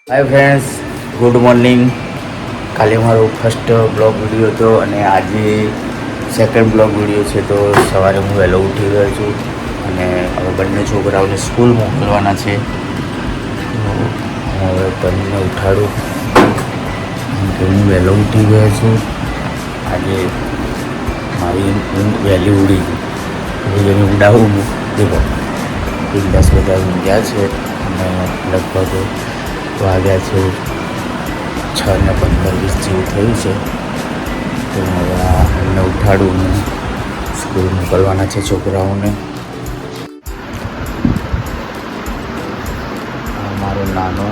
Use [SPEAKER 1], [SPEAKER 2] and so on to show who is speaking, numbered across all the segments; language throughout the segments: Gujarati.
[SPEAKER 1] Hi friends, good morning. કાલે મારો ફર્સ્ટ બ્લોગ વિડીયો હતો અને આજે સેકન્ડ બ્લોગ વિડીયો છે. તો સવારે હું વહેલો ઉઠી ગયો છું અને હવે બંને છોકરાઓને સ્કૂલ મોકલવાના છે. તો હું હવે બંને ઉઠાડું કે હું વહેલો ઉઠી ગયો છું. આજે મારી ઊંઘ વહેલી ઉડી ગઈ. હવે જેને ઉડાવું હું દેખો 10 બધા ઊંઘ્યા છે અને લગભગ વાગ્યા છે 6:15-20 જેવું થયું છે. તો હવે એમને ઉઠાડું ને સ્કૂલ મોકલવાના છે છોકરાઓને. મારો નાનો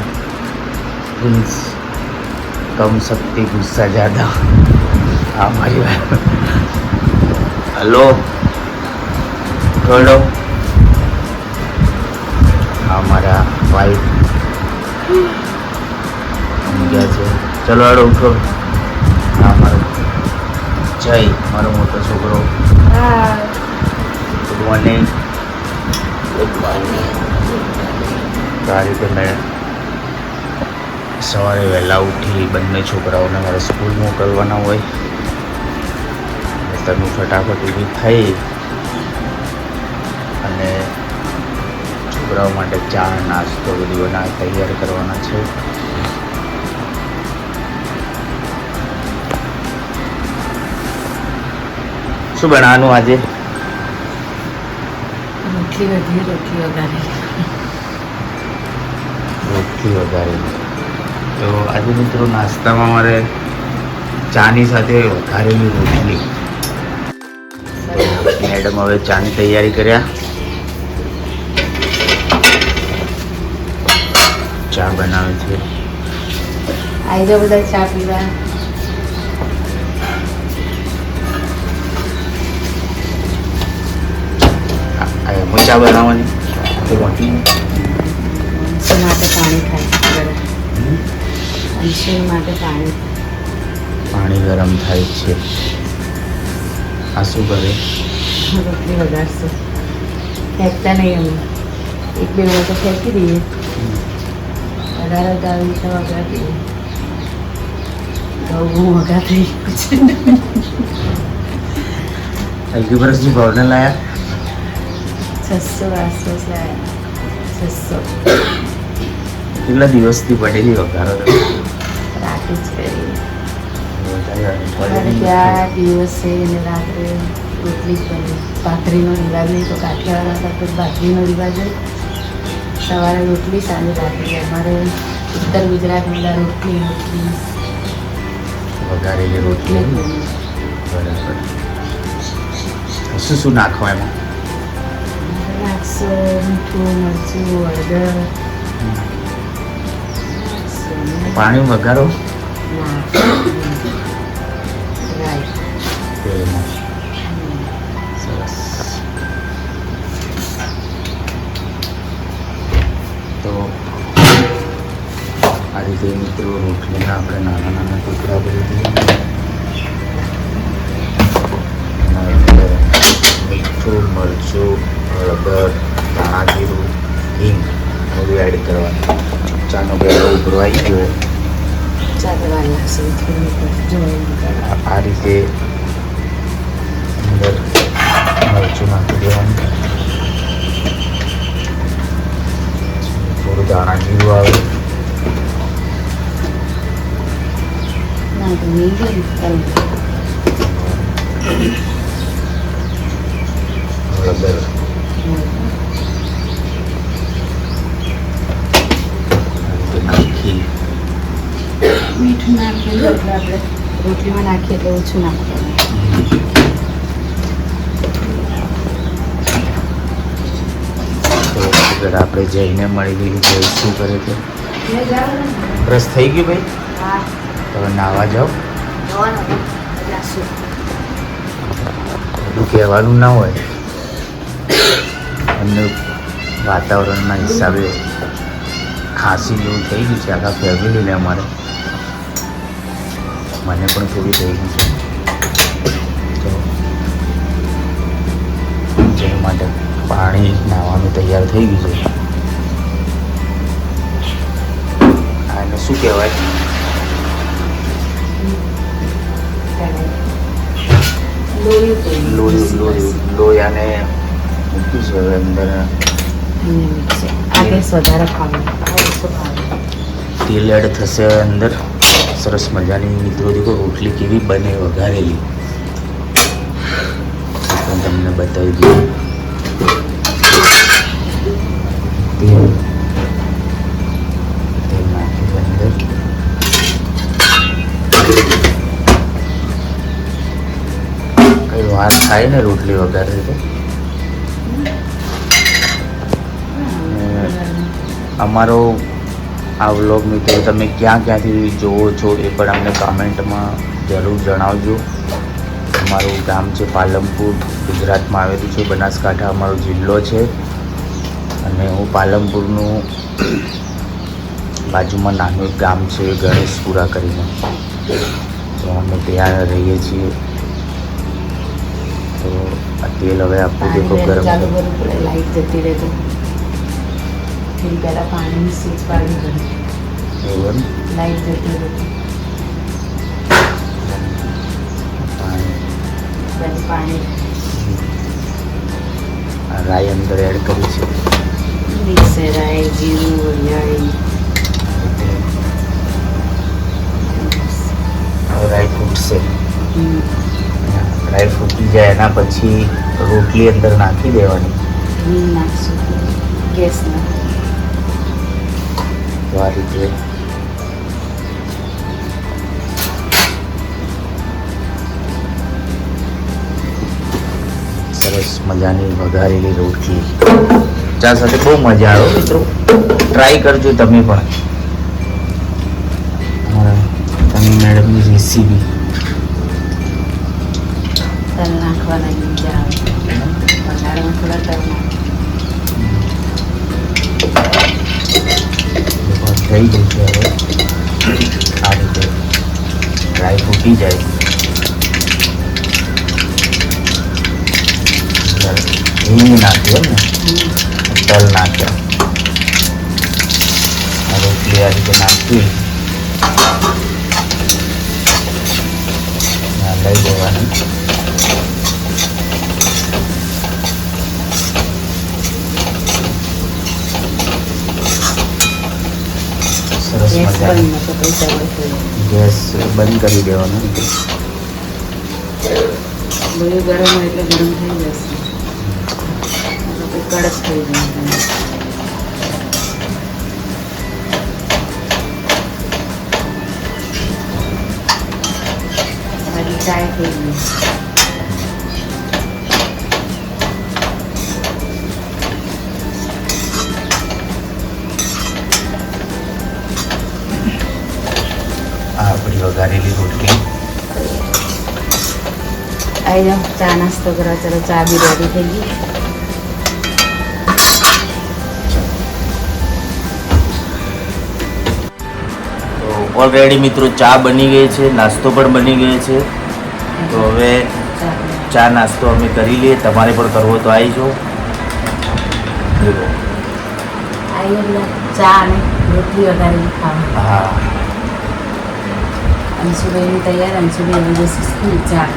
[SPEAKER 1] પ્રિન્સ કમ શક્તિ ગુસ્સા જ્યાદા. હા મારી વાત. હલો થોડો. હા મારા વાઈફ ગયા છે. ચલો આડો ઉઠો. હા મારો જય, મારો મોટો છોકરો. Good morning. Good morning. તો આ રીતે મેં સવારે વહેલા ઉઠી બંને છોકરાઓને મારે સ્કૂલ મોકલવાના હોય તમે ફટાફટ ઊભી થઈ અને છોકરાઓ માટે ચા નાસ્તો બધું તૈયાર કરવાના છે. શું બનાવવાનું આજે? રોટલી વઘારેલી. તો આજે મિત્રો નાસ્તામાં મારે ચાની સાથે વઘારેલી રોટલી. મેડમ હવે ચાની તૈયારી કર્યા. ચા બનાવે છે.
[SPEAKER 2] આવી જાઓ બધા ચા પીવા.
[SPEAKER 1] હું ચા બનાવવાની
[SPEAKER 2] અંશુ માટે પાણી થાય. અંશુ માટે પાણી
[SPEAKER 1] ગરમ થાય છે. આ શું કરે?
[SPEAKER 2] રોટલી વઘારશું. ફેંકતા નહીં અમે, 1-2 વાર તો ફેંકી દઈએ. વધારે ગાવી તો વઘારી દઈએ. બહુ વઘાર થઈ ગયું છે.
[SPEAKER 1] અગી વર્ષની ભાવને લાયા
[SPEAKER 2] 600 આસપાસ લાયા. 600
[SPEAKER 1] કેટલા દિવસથી પડેલી વઘારો
[SPEAKER 2] રાતે જ કરી. ત્યાં દિવસે અને રાત્રે રોટલી જ બની. ભાખરીનો રિવાજ નહીં તો કાઠિયાવાડ તો ભાખરીનો રિવાજ હોય. સવારે રોટલી, સાંજે ભાખરી. અમારે ઉત્તર ગુજરાતમાં રોટલી
[SPEAKER 1] વઘારેલી રોટલી. બરાબર. શું નાખવા એમાં?
[SPEAKER 2] નાખશો મીઠું, મરચું, હળદર.
[SPEAKER 1] પાણી વઘારો
[SPEAKER 2] ના
[SPEAKER 1] સરસ. તો આ રીતે મિત્રો રોટલીના આપણે નાના નાના ટુકડા કરી દઈએ. મીઠું, મરચું, હળદર, ધાણા જીરું, હિંગ બધું એડ કરવાનું. ચાનો પહેલો ઉભરો આવી ગયો. આ રીતે અંદર મરચું નાખી દેવાનું. થોડું ધાણા જીરું આવે. હળદર નાખી.
[SPEAKER 2] મીઠું નાખીએ એટલે આપણે રોટલીમાં નાખીએ એટલે ઓછું નાખવાનું.
[SPEAKER 1] તો આગળ આપણે જઈને મળી ગયું કે શું કરે છે. બ્રશ થઈ ગયું ભાઈ?
[SPEAKER 2] હા.
[SPEAKER 1] હવે નાહવા જાઓ. બધું કહેવાનું ના હોય. એમને વાતાવરણના હિસાબે ખાંસી જેવું થઈ ગયું છે આખા ફેમિલીને. અમારે મને પણ થોડી થઈ ગઈ છે. તો જે માટે પાણી નાહવાનું તૈયાર થઈ ગયું છે. આને શું કહેવાય? લોયાને મૂકી છે હવે અંદર. તેલ એડ થશે અંદર. સરસ મજાની મિત્રો દેખો રોટલી કેવી બને વઘારેલી પણ તમને બતાવી દઉં. તેલ નાખ્યું અંદર. કઈ વાર થાય ને રોટલી વઘારે તો. અમારો આ વ્લોગ મિત્રો તમે ક્યાંથી જોવો છો એ પણ અમને કમેન્ટમાં જરૂર જણાવજો. અમારું ગામ છે પાલનપુર, ગુજરાતમાં આવેલું છે. બનાસકાંઠા અમારો જિલ્લો છે અને હું પાલનપુરનું બાજુમાં નાનું એક ગામ છે ગણેશપુરા કરીને, તો અમે ત્યાં રહીએ છીએ. તો આ તેલ હવે આપવું દેખો ગરમ.
[SPEAKER 2] લાઈટ જતી રહે તો ફરી પહેલાં પાણીની સ્વિચ પાડવી પડે.
[SPEAKER 1] એવું
[SPEAKER 2] લાઈટ જતી રહે પાણી.
[SPEAKER 1] રાઈ અંદર એડ કરી છે.
[SPEAKER 2] મિક્સ રાઈ, જીરું, વરિયાળી.
[SPEAKER 1] રાઈ ફૂટશે. રાઈ ફૂટી જાય એના પછી રોટલી અંદર નાખી દેવાની.
[SPEAKER 2] નાખશું ગેસના.
[SPEAKER 1] તો આ રીતે સરસ મજાની વઘારેલી રોટલી ચા સાથે બહુ મજા આવે મિત્રો. ટ્રાય કરજો તમે પણ. તમે મેડમની રેસીપી.
[SPEAKER 2] તલ નાખવાના મજા આવે. વઘારમાં થોડા તલ નાખ.
[SPEAKER 1] થઈ ગઈ છે હવે. આ રીતે ડ્રાય ફૂટી જાય હિંગ નાખ્યો ને, તલ નાખ્યા, રોટલી આ રીતે નાખી લઈ દેવાની. સરસ મજાની ગેસ બંધ કરી દેવાનું.
[SPEAKER 2] બધું ગરમ હોય એટલે ગરમ થઈ જશે, કડક થઈ જશે. મારી ચાય થઈ ગઈ.
[SPEAKER 1] આપણી વઘારેલી રોટલી.
[SPEAKER 2] આવી જાઓ ચા નાસ્તો કરવા. ચલો ચા બી રેડી થઈ ગઈ.
[SPEAKER 1] તો ઓલરેડી મિત્રો ચા બની ગઈ છે, નાસ્તો પણ બની ગયો છે. તો હવે ચા નાસ્તો અમે કરી લઈએ. તમારે પણ કરવો તો આવી જાઓ.
[SPEAKER 2] ચા અને રોટલી વઘારેલી ખાવા.
[SPEAKER 1] હા,
[SPEAKER 2] અંશુભાઈની તૈયાર. અંશુભાઈ હવે જશે સ્કૂલ. ચા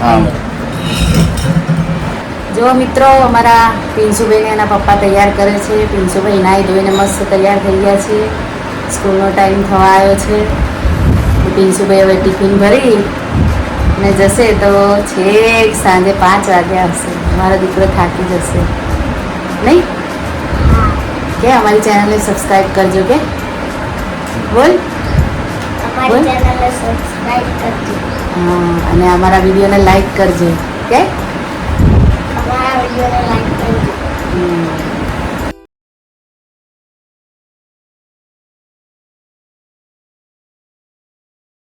[SPEAKER 1] હા.
[SPEAKER 2] જો મિત્રો, અમારા પિન્સુભાઈને એના પપ્પા તૈયાર કરે છે. પિન્સુભાઈ નાહી ધોઈને મસ્ત તૈયાર થઈ ગયા છે. સ્કૂલનો ટાઈમ થવા આવ્યો છે. પિન્સુભાઈ હવે ટિફિન ભરી ને જશે તો છેક સાંજે 5 વાગ્યા હશે. મારો દીકરો થાકી જશે નહીં કે? અમારી ચેનલને સબસ્ક્રાઈબ કરજો કે બોલ.
[SPEAKER 3] અમારી ચેનલને સબસ્ક્રાઇબ કરજો.
[SPEAKER 2] હા, અને અમારા વિડીયોને લાઈક કરજો કે.
[SPEAKER 3] અમારા વિડીયોને લાઈક કરજો.